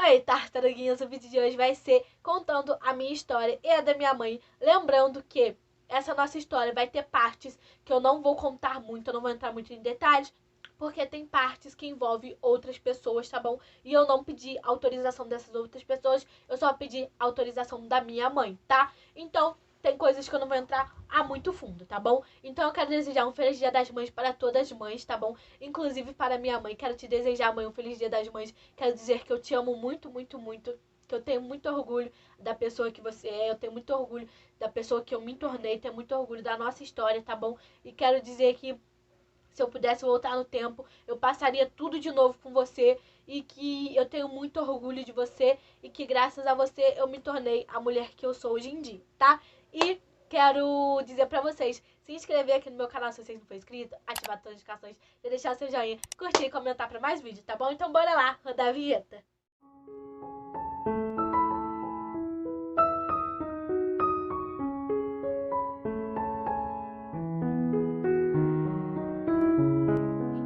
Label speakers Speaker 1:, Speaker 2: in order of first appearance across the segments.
Speaker 1: Oi, tartaruguinhas, o vídeo de hoje vai ser contando a minha história e a da minha mãe. Lembrando que essa nossa história vai ter partes que eu não vou contar muito, eu não vou entrar muito em detalhes, porque tem partes que envolvem outras pessoas, tá bom? E eu não pedi autorização dessas outras pessoas, eu só pedi autorização da minha mãe, tá? Então, tem coisas que eu não vou entrar a muito fundo, tá bom? Então eu quero desejar um feliz Dia das Mães para todas as mães, tá bom? Inclusive para minha mãe. Quero te desejar, mãe, um feliz Dia das Mães. Quero dizer que eu te amo muito, muito, muito. Que eu tenho muito orgulho da pessoa que você é. Eu tenho muito orgulho da pessoa que eu me tornei. Tenho muito orgulho da nossa história, tá bom? E quero dizer que se eu pudesse voltar no tempo, eu passaria tudo de novo com você. E que eu tenho muito orgulho de você. E que graças a você eu me tornei a mulher que eu sou hoje em dia, tá? E quero dizer pra vocês, se inscrever aqui no meu canal se vocês não for inscrito, ativar as notificações e deixar seu joinha, curtir e comentar pra mais vídeos, tá bom? Então bora lá, rodar a vinheta.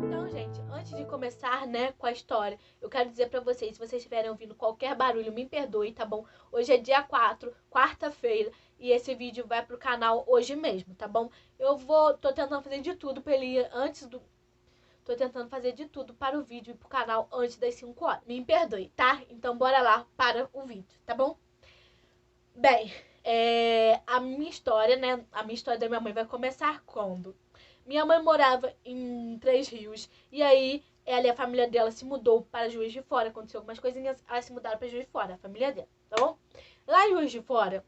Speaker 1: Então, gente, antes de começar, né, com a história, eu quero dizer pra vocês, se vocês estiverem ouvindo qualquer barulho, me perdoe, tá bom? Hoje é dia 4, quarta-feira, e esse vídeo vai pro canal hoje mesmo, tá bom? Tô tentando fazer de tudo pra ele ir antes do... Tô tentando fazer de tudo para o vídeo e pro canal antes das 5 horas. Me perdoe, tá? Então bora lá para o vídeo, tá bom? Bem, a minha história, né? A minha história da minha mãe vai começar quando minha mãe morava em Três Rios. E aí, ela e a família dela se mudou para Juiz de Fora. Aconteceu algumas coisinhas, elas se mudaram para Juiz de Fora, a família dela, tá bom? Lá em Juiz de Fora,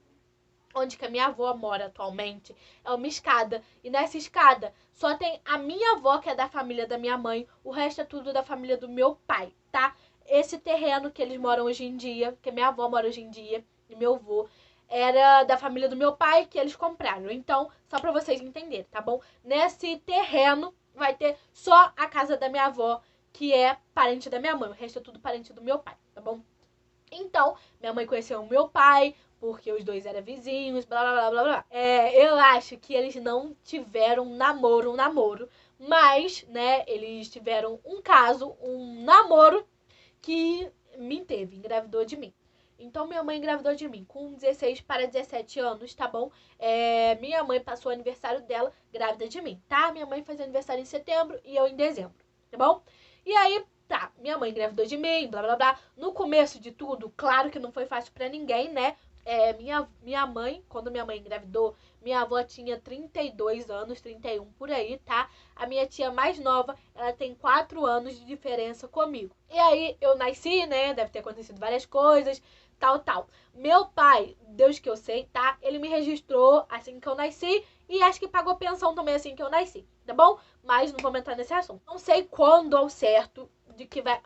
Speaker 1: onde que a minha avó mora atualmente, é uma escada. E nessa escada só tem a minha avó, que é da família da minha mãe. O resto é tudo da família do meu pai, tá? Esse terreno que eles moram hoje em dia, que a minha avó mora hoje em dia, e meu avô, era da família do meu pai, que eles compraram. Então, só pra vocês entenderem, tá bom? Nesse terreno vai ter só a casa da minha avó, que é parente da minha mãe. O resto é tudo parente do meu pai, tá bom? Então, minha mãe conheceu o meu pai, porque os dois eram vizinhos, blá blá blá blá blá. Eu acho que eles não tiveram um namoro, mas, né, eles tiveram um caso, um namoro que me teve, engravidou de mim. Então, minha mãe engravidou de mim com 16 para 17 anos, tá bom? Minha mãe passou o aniversário dela grávida de mim, tá? Minha mãe faz aniversário em setembro e eu em dezembro, tá bom? E aí, tá, minha mãe engravidou de mim, blá blá blá. No começo de tudo, claro que não foi fácil pra ninguém, né? Minha mãe, quando minha mãe engravidou, minha avó tinha 32 anos, 31 por aí, tá? A minha tia mais nova, ela tem 4 anos de diferença comigo. E aí eu nasci, né? Deve ter acontecido várias coisas, tal, tal. Meu pai, Deus que eu sei, tá? Ele me registrou assim que eu nasci e acho que pagou pensão também assim que eu nasci, tá bom? Mas não vou entrar nesse assunto. Não sei quando ao certo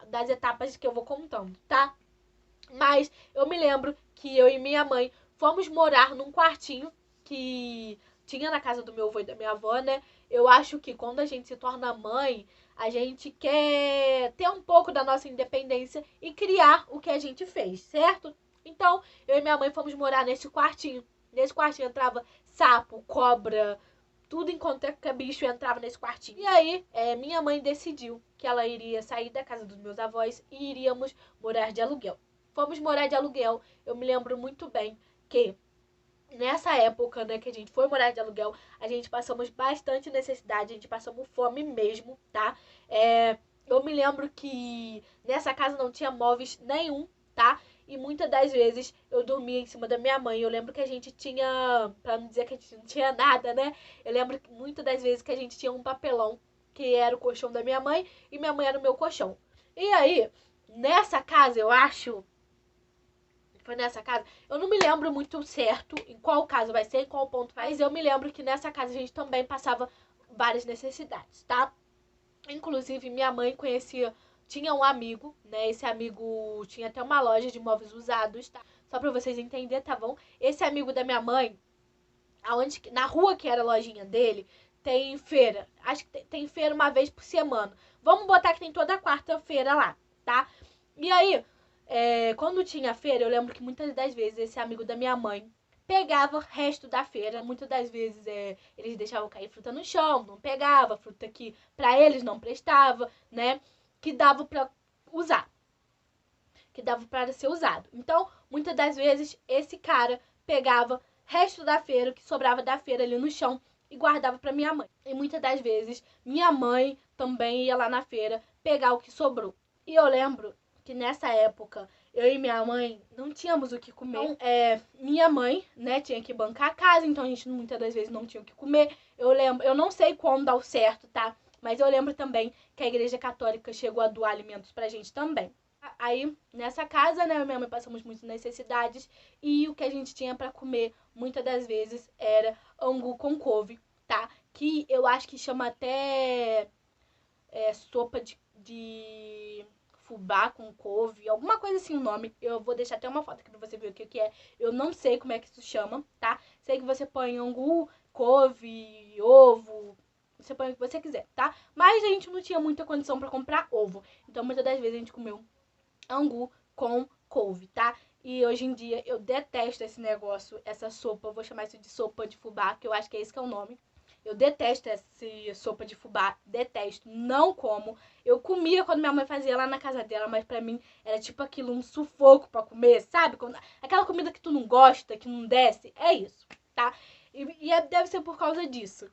Speaker 1: das etapas que eu vou contando, tá? Mas eu me lembro que eu e minha mãe fomos morar num quartinho que tinha na casa do meu avô e da minha avó, né? Eu acho que quando a gente se torna mãe, a gente quer ter um pouco da nossa independência e criar o que a gente fez, certo? Então, eu e minha mãe fomos morar nesse quartinho. Nesse quartinho entrava sapo, cobra, tudo enquanto é bicho entrava nesse quartinho. E aí, minha mãe decidiu que ela iria sair da casa dos meus avós e iríamos morar de aluguel. Fomos morar de aluguel. Eu me lembro muito bem que nessa época, né, que a gente foi morar de aluguel, a gente passamos bastante necessidade, a gente passamos fome mesmo, tá? Eu me lembro que nessa casa não tinha móveis nenhum, tá? E muitas das vezes eu dormia em cima da minha mãe. Eu lembro que a gente tinha, pra não dizer que a gente não tinha nada, né? Eu lembro que muitas das vezes que a gente tinha um papelão, que era o colchão da minha mãe, e minha mãe era o meu colchão. E aí, nessa casa, eu acho foi nessa casa. Eu não me lembro muito certo em qual casa vai ser, em qual ponto vai. Mas eu me lembro que nessa casa a gente também passava várias necessidades, tá? Inclusive, minha mãe tinha um amigo, né? Esse amigo tinha até uma loja de móveis usados, tá? Só pra vocês entenderem, tá bom? Esse amigo da minha mãe, na rua que era a lojinha dele, tem feira. Acho que tem feira uma vez por semana. Vamos botar que tem toda quarta-feira lá, tá? E aí, quando tinha feira, eu lembro que muitas das vezes esse amigo da minha mãe pegava o resto da feira. Muitas das vezes eles deixavam cair fruta no chão, não pegava, fruta que pra eles não prestava, né? Que dava pra usar. que dava para ser usado. Então, muitas das vezes, esse cara pegava resto da feira, que sobrava da feira ali no chão, e guardava para minha mãe. E muitas das vezes, minha mãe também ia lá na feira pegar o que sobrou. E eu lembro que nessa época, eu e minha mãe não tínhamos o que comer. Então, minha mãe, né, tinha que bancar a casa, então a gente muitas das vezes não tinha o que comer. Eu lembro, eu não sei quando dá o certo, tá? Mas eu lembro também que a Igreja Católica chegou a doar alimentos pra gente também. Aí, nessa casa, né, eu e minha mãe passamos muitas necessidades e o que a gente tinha pra comer, muitas das vezes, era angu com couve, tá? Que eu acho que chama até sopa de fubá com couve, alguma coisa assim o nome. Eu vou deixar até uma foto aqui pra você ver o que é. Eu não sei como é que isso chama, tá? Sei que você põe angu, couve, ovo, você põe o que você quiser, tá? Mas a gente não tinha muita condição pra comprar ovo. Então, muitas das vezes a gente comeu angu com couve, tá? E hoje em dia eu detesto esse negócio, essa sopa. Eu vou chamar isso de sopa de fubá, que eu acho que é esse que é o nome. Eu detesto essa sopa de fubá, detesto, não como. Eu comia quando minha mãe fazia lá na casa dela, mas pra mim era tipo aquilo, um sufoco pra comer, sabe? Aquela comida que tu não gosta, que não desce, é isso, tá? Deve ser por causa disso.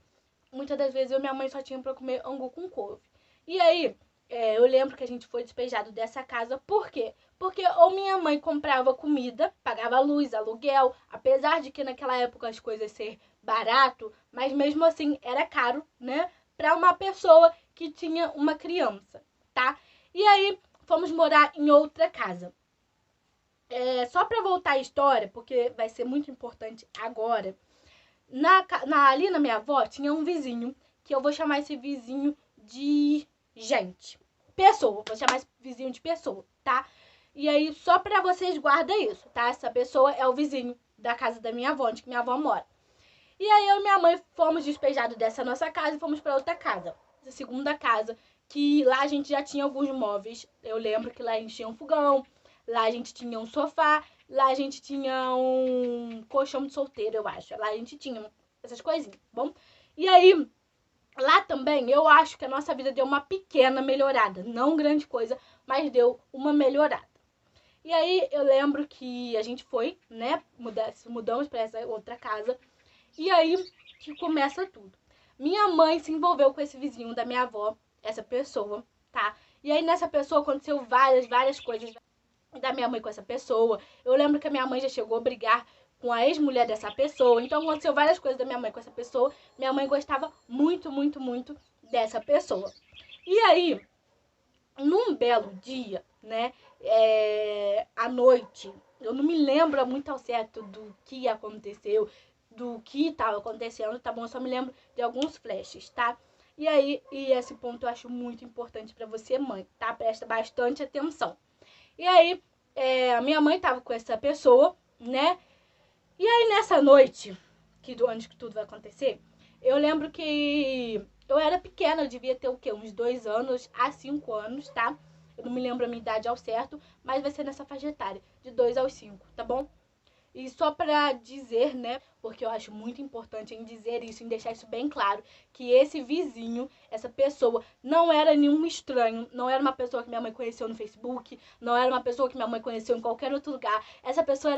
Speaker 1: Muitas das vezes eu e minha mãe só tinha pra comer angu com couve. E aí, eu lembro que a gente foi despejado dessa casa, por quê? Porque ou minha mãe comprava comida, pagava luz, aluguel, apesar de que naquela época as coisas ser barato, mas mesmo assim era caro, né? Pra uma pessoa que tinha uma criança, tá? E aí fomos morar em outra casa. Só pra voltar à história, porque vai ser muito importante agora. Ali na minha avó tinha um vizinho, que eu vou chamar esse vizinho de gente. Pessoa, vou chamar esse vizinho de pessoa, tá? E aí, só pra vocês guardem isso, tá? Essa pessoa é o vizinho da casa da minha avó, onde minha avó mora. E aí, eu e minha mãe fomos despejados dessa nossa casa e fomos pra outra casa. Essa segunda casa, que lá a gente já tinha alguns móveis. Eu lembro que lá a gente tinha um fogão, lá a gente tinha um sofá, lá a gente tinha um colchão de solteiro, eu acho. Lá a gente tinha essas coisinhas, tá bom? E aí, lá também, eu acho que a nossa vida deu uma pequena melhorada. Não grande coisa, mas deu uma melhorada. E aí, eu lembro que a gente foi, né, mudamos pra essa outra casa. E aí que começa tudo. Minha mãe se envolveu com esse vizinho da minha avó, essa pessoa, tá? E aí nessa pessoa aconteceu várias coisas da minha mãe com essa pessoa. Eu lembro que a minha mãe já chegou a brigar com a ex-mulher dessa pessoa. Então aconteceu várias coisas da minha mãe com essa pessoa. Minha mãe gostava muito dessa pessoa. E aí, num belo dia, né, à noite, eu não me lembro muito ao certo do que aconteceu, do que estava acontecendo, tá bom? Eu só me lembro de alguns flashes, tá? E aí, esse ponto eu acho muito importante pra você, mãe, tá? Presta bastante atenção. E aí, a minha mãe tava com essa pessoa, né? E aí, nessa noite, onde que tudo vai acontecer, eu lembro que eu era pequena, eu devia ter o quê? Uns 2 anos a 5 anos, tá? Eu não me lembro a minha idade ao certo, mas vai ser nessa faixa etária, de 2 aos 5, tá bom? E só pra dizer, né, porque eu acho muito importante em dizer isso, em deixar isso bem claro, que esse vizinho, essa pessoa, não era nenhum estranho, não era uma pessoa que minha mãe conheceu no Facebook, não era uma pessoa que minha mãe conheceu em qualquer outro lugar. Essa pessoa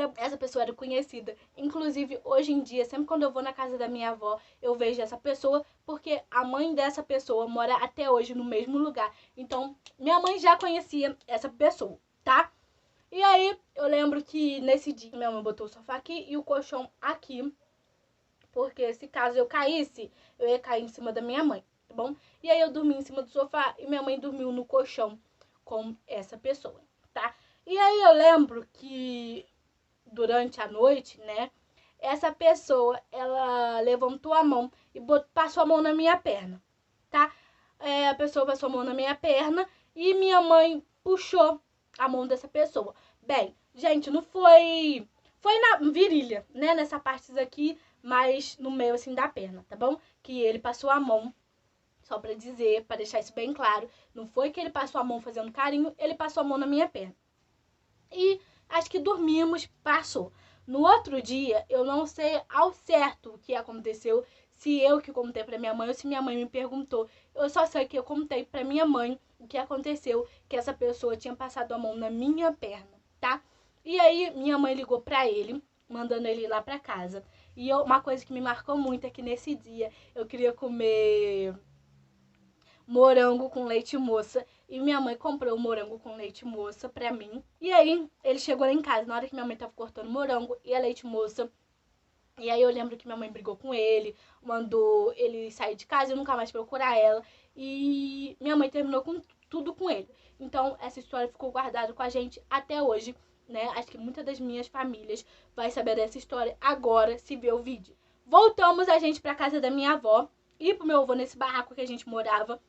Speaker 1: era conhecida. Inclusive, hoje em dia, sempre quando eu vou na casa da minha avó, eu vejo essa pessoa, porque a mãe dessa pessoa mora até hoje no mesmo lugar. Então, minha mãe já conhecia essa pessoa, tá? E aí, eu lembro que nesse dia, minha mãe botou o sofá aqui e o colchão aqui. Porque se caso eu caísse, eu ia cair em cima da minha mãe, tá bom? E aí eu dormi em cima do sofá e minha mãe dormiu no colchão com essa pessoa, tá? E aí eu lembro que durante a noite, né, essa pessoa, ela levantou a mão e passou a mão na minha perna, tá? A pessoa passou a mão na minha perna e minha mãe puxou a mão dessa pessoa. Bem, gente, não foi... Foi na virilha, né? Nessa parte aqui, mas no meio, assim, da perna, tá bom? Que ele passou a mão, só pra dizer, pra deixar isso bem claro. Não foi que ele passou a mão fazendo carinho, ele passou a mão na minha perna. E acho que dormimos, passou. No outro dia, eu não sei ao certo o que aconteceu, se eu que contei pra minha mãe ou se minha mãe me perguntou. Eu só sei que eu contei pra minha mãe o que aconteceu, que essa pessoa tinha passado a mão na minha perna, tá? E aí minha mãe ligou pra ele, mandando ele ir lá pra casa. E uma coisa que me marcou muito é que nesse dia eu queria comer morango com leite moça. E minha mãe comprou o morango com leite moça pra mim. E aí ele chegou lá em casa, na hora que minha mãe tava cortando morango e a leite moça. E aí eu lembro que minha mãe brigou com ele, mandou ele sair de casa e nunca mais procurar ela. E minha mãe terminou com tudo com ele. Então essa história ficou guardada com a gente até hoje, né? Acho que muitas das minhas famílias vai saber dessa história agora, se ver o vídeo. Voltamos a gente pra casa da minha avó e pro meu avô nesse barraco que a gente morava.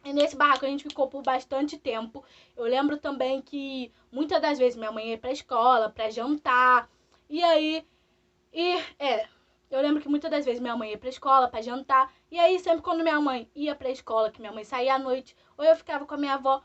Speaker 1: E nesse barraco a gente ficou por bastante tempo. Eu lembro também que muitas das vezes minha mãe ia pra escola, pra jantar. E aí, eu lembro que muitas das vezes minha mãe ia pra escola pra jantar. E aí, sempre quando minha mãe ia pra escola, que minha mãe saía à noite, ou eu ficava com a minha avó,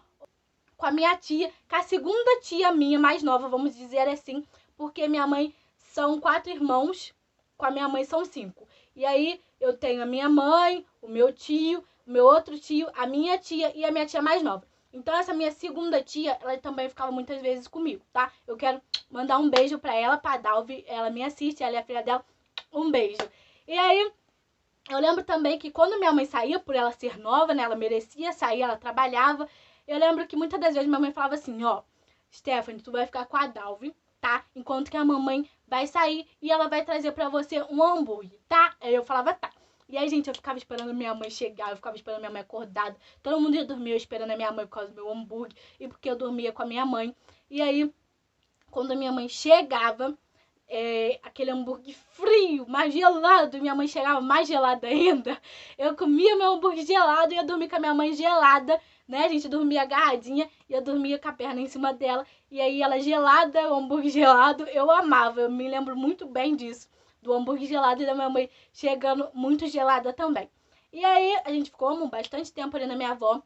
Speaker 1: com a minha tia, com a segunda tia minha, mais nova, vamos dizer assim. Porque minha mãe são 4 irmãos, com a minha mãe são 5. E aí, eu tenho a minha mãe, o meu tio, o meu outro tio, a minha tia e a minha tia mais nova. Então essa minha segunda tia, ela também ficava muitas vezes comigo, tá? Eu quero mandar um beijo pra ela, pra Dalvi, ela me assiste, ela é a filha dela, um beijo. E aí, eu lembro também que quando minha mãe saía, por ela ser nova, né, ela merecia sair, ela trabalhava, eu lembro que muitas das vezes minha mãe falava assim, ó, Stephanie, tu vai ficar com a Dalvi, tá? Enquanto que a mamãe vai sair e ela vai trazer pra você um hambúrguer, tá? Aí eu falava, tá. E aí, gente, eu ficava esperando minha mãe chegar, eu ficava esperando minha mãe acordada. Todo mundo ia dormir, eu esperando a minha mãe por causa do meu hambúrguer e porque eu dormia com a minha mãe. E aí, quando a minha mãe chegava, aquele hambúrguer frio, mais gelado, minha mãe chegava mais gelada ainda. Eu comia meu hambúrguer gelado e ia dormir com a minha mãe gelada, né? A gente dormia agarradinha e eu dormia com a perna em cima dela. E aí ela gelada, o hambúrguer gelado, eu amava, eu me lembro muito bem disso. Do hambúrguer gelado e da minha mãe chegando muito gelada também. E aí a gente ficou bastante tempo ali na minha avó.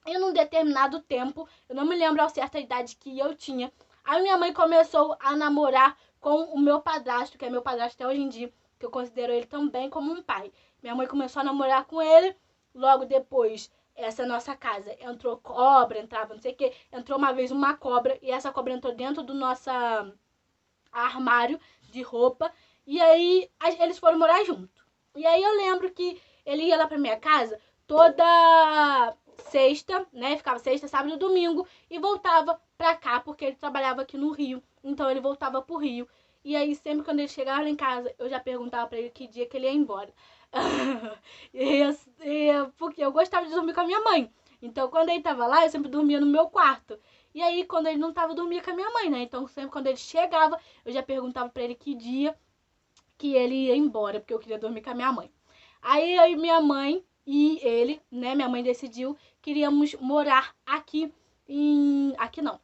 Speaker 1: E num determinado tempo, eu não me lembro ao certa idade que eu tinha, aí minha mãe começou a namorar com o meu padrasto, que é meu padrasto até hoje em dia, que eu considero ele também como um pai. Minha mãe começou a namorar com ele, logo depois essa nossa casa entrou cobra, entrava não sei o que, entrou uma vez uma cobra e essa cobra entrou dentro do nosso armário de roupa e aí eles foram morar junto. E aí eu lembro que ele ia lá pra minha casa toda sexta, né? Ficava sexta, sábado e domingo e voltava pra cá porque ele trabalhava aqui no Rio. Então ele voltava pro Rio. E aí sempre quando ele chegava lá em casa, eu já perguntava pra ele que dia que ele ia embora. Porque eu gostava de dormir com a minha mãe. Então quando ele tava lá, eu sempre dormia no meu quarto. E aí quando ele não tava, eu dormia com a minha mãe, né? Então sempre quando ele chegava, eu já perguntava pra ele que dia que ele ia embora, porque eu queria dormir com a minha mãe. Aí eu e minha mãe e ele, né, minha mãe decidiu que iríamos morar aqui aqui não,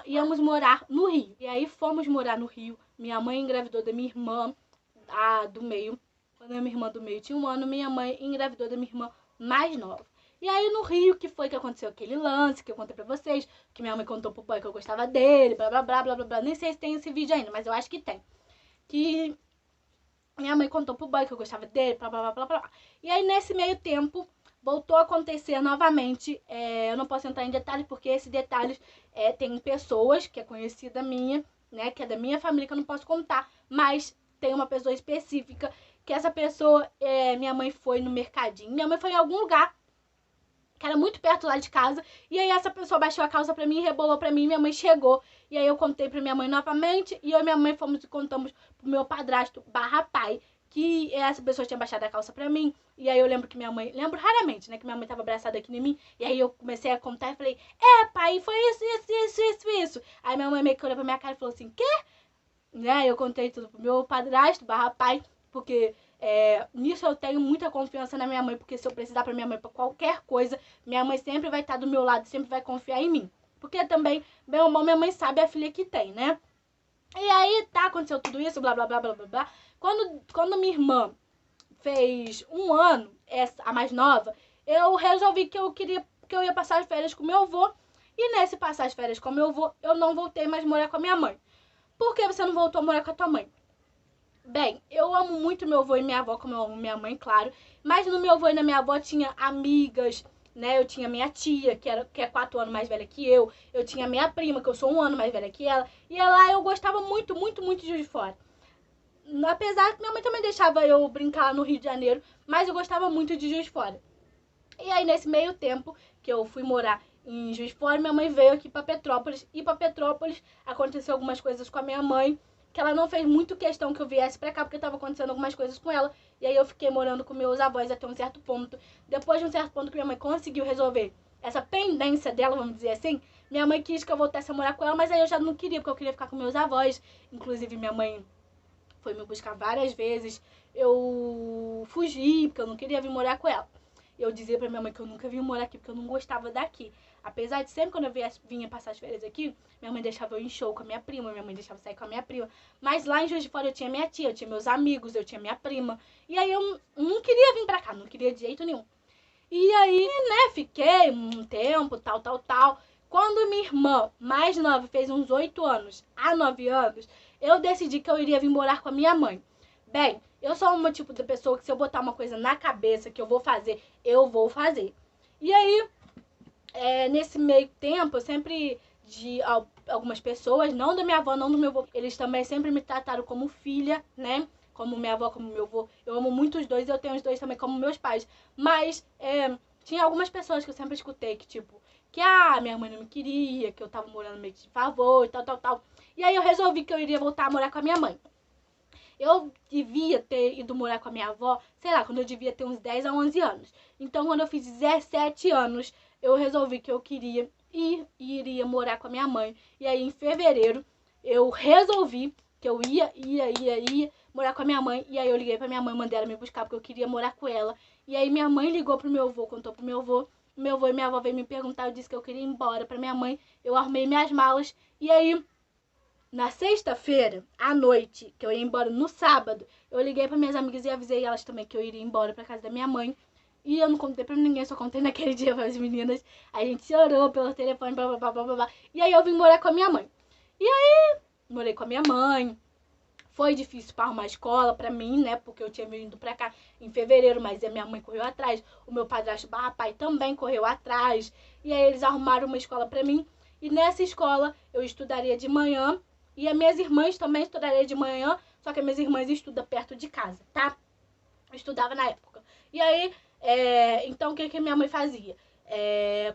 Speaker 1: íamos morar no Rio. E aí fomos morar no Rio. Minha mãe engravidou da minha irmã, a do meio. Quando a minha irmã do meio tinha 1 ano, minha mãe engravidou da minha irmã mais nova. E aí no Rio que foi que aconteceu aquele lance que eu contei pra vocês, que minha mãe contou pro pai que eu gostava dele, blá blá blá blá blá blá. Nem sei se tem esse vídeo ainda, mas eu acho que tem. Que minha mãe contou pro boy que eu gostava dele, blá, blá, blá, blá, blá. E aí, nesse meio tempo, voltou a acontecer novamente. Eu não posso entrar em detalhes, porque esses detalhes tem pessoas que é conhecida minha, né, que é da minha família, que eu não posso contar. Mas tem uma pessoa específica, que essa pessoa, minha mãe foi no mercadinho. Minha mãe foi em algum lugar, que era muito perto lá de casa. E aí essa pessoa baixou a calça pra mim, rebolou pra mim, e minha mãe chegou. E aí eu contei pra minha mãe novamente, e eu e minha mãe fomos e contamos pro meu padrasto / pai, que essa pessoa tinha baixado a calça pra mim. E aí eu lembro que minha mãe, lembro raramente, né, que minha mãe tava abraçada aqui em mim. E aí eu comecei a contar e falei, pai, foi isso. Aí minha mãe meio que olhou pra minha cara e falou assim, quê? Né, eu contei tudo pro meu padrasto / pai, porque nisso eu tenho muita confiança na minha mãe, porque se eu precisar pra minha mãe pra qualquer coisa, minha mãe sempre vai estar do meu lado, sempre vai confiar em mim. Porque também, bem ou mal, minha mãe sabe a filha que tem, né? E aí, aconteceu tudo isso, blá, blá, blá, blá, blá, blá. Quando minha irmã fez 1 ano, a mais nova, eu resolvi que eu ia passar as férias com meu avô. E nesse passar as férias com meu avô, eu não voltei mais morar com a minha mãe. Por que você não voltou a morar com a tua mãe? Bem, eu amo muito meu avô e minha avó, como eu amo minha mãe, claro. Mas no meu avô e na minha avó tinha amigas, né? Eu tinha minha tia, que é 4 anos mais velha que eu. Eu tinha minha prima, que eu sou 1 ano mais velha que ela. E lá eu gostava muito, muito, muito de Juiz de Fora. Apesar que minha mãe também deixava eu brincar lá no Rio de Janeiro, mas eu gostava muito de Juiz de Fora. E aí, nesse meio tempo que eu fui morar em Juiz de Fora, minha mãe veio aqui pra Petrópolis. E pra Petrópolis aconteceu algumas coisas com a minha mãe, que ela não fez muito questão que eu viesse pra cá, porque tava acontecendo algumas coisas com ela. E aí eu fiquei morando com meus avós até um certo ponto. Depois de um certo ponto que minha mãe conseguiu resolver essa pendência dela, vamos dizer assim, minha mãe quis que eu voltasse a morar com ela, mas aí eu já não queria, porque eu queria ficar com meus avós. Inclusive, minha mãe foi me buscar várias vezes. Eu fugi, porque eu não queria vir morar com ela. Eu dizia pra minha mãe que eu nunca vim morar aqui, porque eu não gostava daqui. Apesar de sempre quando eu vinha passar as férias aqui, minha mãe deixava eu ir em show com a minha prima, minha mãe deixava eu sair com a minha prima. Mas lá em Juiz de Fora eu tinha minha tia, eu tinha meus amigos, eu tinha minha prima. E aí eu não queria vir pra cá, não queria de jeito nenhum. E aí, né, fiquei um tempo, tal. Quando minha irmã mais nova fez uns 8 anos a 9 anos, eu decidi que eu iria vir morar com a minha mãe. Bem, eu sou uma tipo de pessoa que se eu botar uma coisa na cabeça que eu vou fazer, eu vou fazer. E aí, nesse meio tempo, eu sempre, de algumas pessoas, não da minha avó, não do meu avô, eles também sempre me trataram como filha, né? Como minha avó, como meu avô. Eu amo muito os dois, eu tenho os dois também como meus pais. Mas tinha algumas pessoas que eu sempre escutei que, tipo, que minha mãe não me queria, que eu tava morando meio que de favor e tal. E aí eu resolvi que eu iria voltar a morar com a minha mãe. Eu devia ter ido morar com a minha avó, sei lá, quando eu devia ter uns 10 a 11 anos. Então, quando eu fiz 17 anos, eu resolvi que eu queria ir e iria morar com a minha mãe. E aí, em fevereiro, eu resolvi que eu ia morar com a minha mãe. E aí, eu liguei pra minha mãe, mandei ela me buscar, porque eu queria morar com ela. E aí, minha mãe ligou pro meu avô, contou pro meu avô. Meu avô e minha avó veio me perguntar, eu disse que eu queria ir embora pra minha mãe. Eu arrumei minhas malas. E aí, na sexta-feira, à noite, que eu ia embora no sábado, eu liguei para minhas amigas e avisei elas também que eu iria embora para casa da minha mãe. E eu não contei pra ninguém, só contei naquele dia para as meninas. A gente chorou pelo telefone, blá. E aí eu vim morar com a minha mãe. E aí, morei com a minha mãe. Foi difícil para arrumar escola para mim, né? Porque eu tinha vindo pra cá em fevereiro, mas a minha mãe correu atrás. O meu padrasto pai também correu atrás. E aí eles arrumaram uma escola para mim. E nessa escola eu estudaria de manhã. E as minhas irmãs também estudariam de manhã. Só que as minhas irmãs estudam perto de casa, tá? Eu estudava na época. E aí, então o que minha mãe fazia?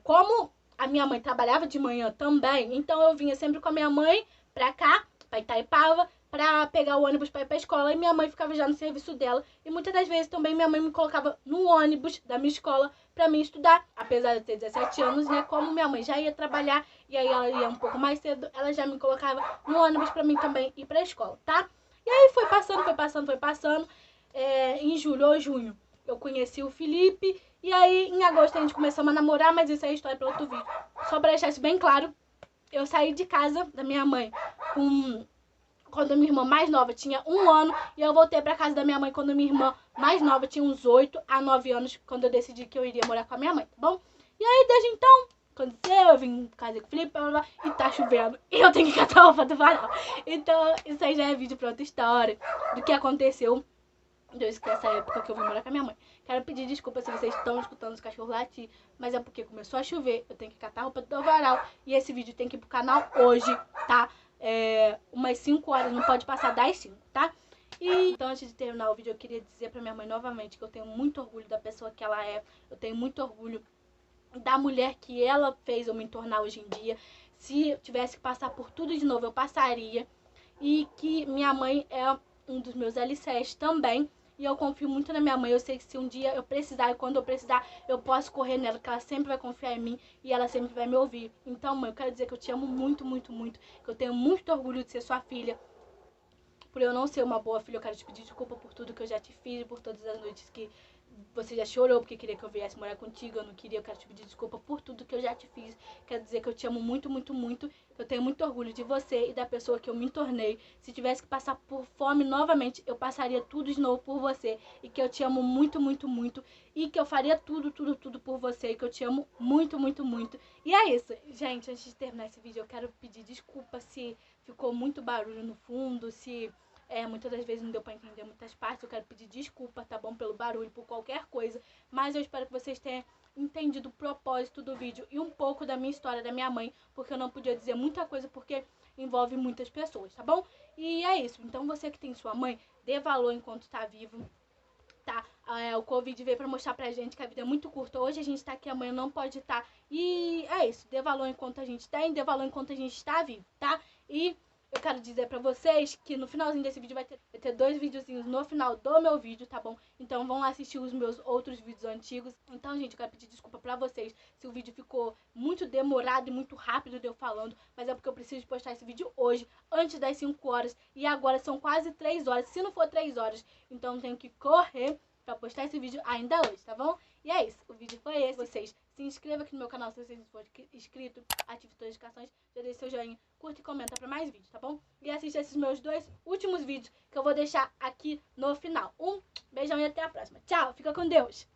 Speaker 1: Como a minha mãe trabalhava de manhã também, então eu vinha sempre com a minha mãe pra cá, pra Itaipava, pra pegar o ônibus pra ir pra escola. E minha mãe ficava já no serviço dela. E muitas das vezes também minha mãe me colocava no ônibus da minha escola pra mim estudar. Apesar de eu ter 17 anos, né? Como minha mãe já ia trabalhar e aí ela ia um pouco mais cedo, ela já me colocava no ônibus pra mim também ir pra escola, tá? E aí foi passando. Em julho ou junho eu conheci o Felipe. E aí em agosto a gente começou a namorar, mas isso é história para outro vídeo. Só pra deixar isso bem claro, eu saí de casa da minha mãe quando a minha irmã mais nova tinha 1 ano. E eu voltei pra casa da minha mãe quando a minha irmã mais nova tinha uns 8 a 9 anos, quando eu decidi que eu iria morar com a minha mãe, tá bom? E aí desde então, aconteceu, eu vim casar com o Felipe, e tá chovendo. E eu tenho que catar a roupa do varal. Então isso aí já é vídeo pra outra história, do que aconteceu desde essa época que eu vim morar com a minha mãe. Quero pedir desculpa se vocês estão escutando os cachorros latir, mas é porque começou a chover, eu tenho que catar a roupa do varal. E esse vídeo tem que ir pro canal hoje, tá? Umas 5 horas, não pode passar das 5, tá? E então, antes de terminar o vídeo, eu queria dizer pra minha mãe novamente que eu tenho muito orgulho da pessoa que ela é. Eu tenho muito orgulho da mulher que ela fez eu me tornar hoje em dia. Se eu tivesse que passar por tudo de novo, eu passaria. E que minha mãe é um dos meus alicerces também. E eu confio muito na minha mãe. Eu sei que se um dia eu precisar e quando eu precisar, eu posso correr nela, que ela sempre vai confiar em mim e ela sempre vai me ouvir. Então, mãe, eu quero dizer que eu te amo muito, muito, muito. Que eu tenho muito orgulho de ser sua filha. Por eu não ser uma boa filha, eu quero te pedir desculpa por tudo que eu já te fiz, por todas as noites que você já chorou porque queria que eu viesse morar contigo. Eu não queria, eu quero te pedir desculpa por tudo que eu já te fiz. Quero dizer que eu te amo muito, muito, muito. Que eu tenho muito orgulho de você e da pessoa que eu me tornei. Se tivesse que passar por fome novamente, eu passaria tudo de novo por você. E que eu te amo muito, muito, muito. E que eu faria tudo por você. E que eu te amo muito, muito, muito. E é isso. Gente, antes de terminar esse vídeo, eu quero pedir desculpa se ficou muito barulho no fundo, se Muitas das vezes não deu pra entender muitas partes. Eu quero pedir desculpa, tá bom? Pelo barulho, por qualquer coisa. Mas eu espero que vocês tenham entendido o propósito do vídeo e um pouco da minha história, da minha mãe, porque eu não podia dizer muita coisa, porque envolve muitas pessoas, tá bom? E é isso. Então você que tem sua mãe, dê valor enquanto tá vivo, tá? O Covid veio pra mostrar pra gente que a vida é muito curta. Hoje a gente tá aqui, amanhã não pode estar. E é isso. Dê valor enquanto a gente tem, dê valor enquanto a gente está vivo, tá? E eu quero dizer pra vocês que no finalzinho desse vídeo vai ter 2 videozinhos no final do meu vídeo, tá bom? Então vão lá assistir os meus outros vídeos antigos. Então, gente, eu quero pedir desculpa pra vocês se o vídeo ficou muito demorado e muito rápido de eu falando. Mas é porque eu preciso postar esse vídeo hoje, antes das 5 horas. E agora são quase 3 horas, se não for 3 horas. Então eu tenho que correr pra postar esse vídeo ainda hoje, tá bom? E é isso, o vídeo foi esse. Vocês se inscrevam aqui no meu canal se vocês não forem inscritos, ative todas as notificações, já deixe seu joinha, curta e comenta pra mais vídeos, tá bom? E assista esses meus 2 últimos vídeos que eu vou deixar aqui no final. Beijão e até a próxima. Tchau, fica com Deus!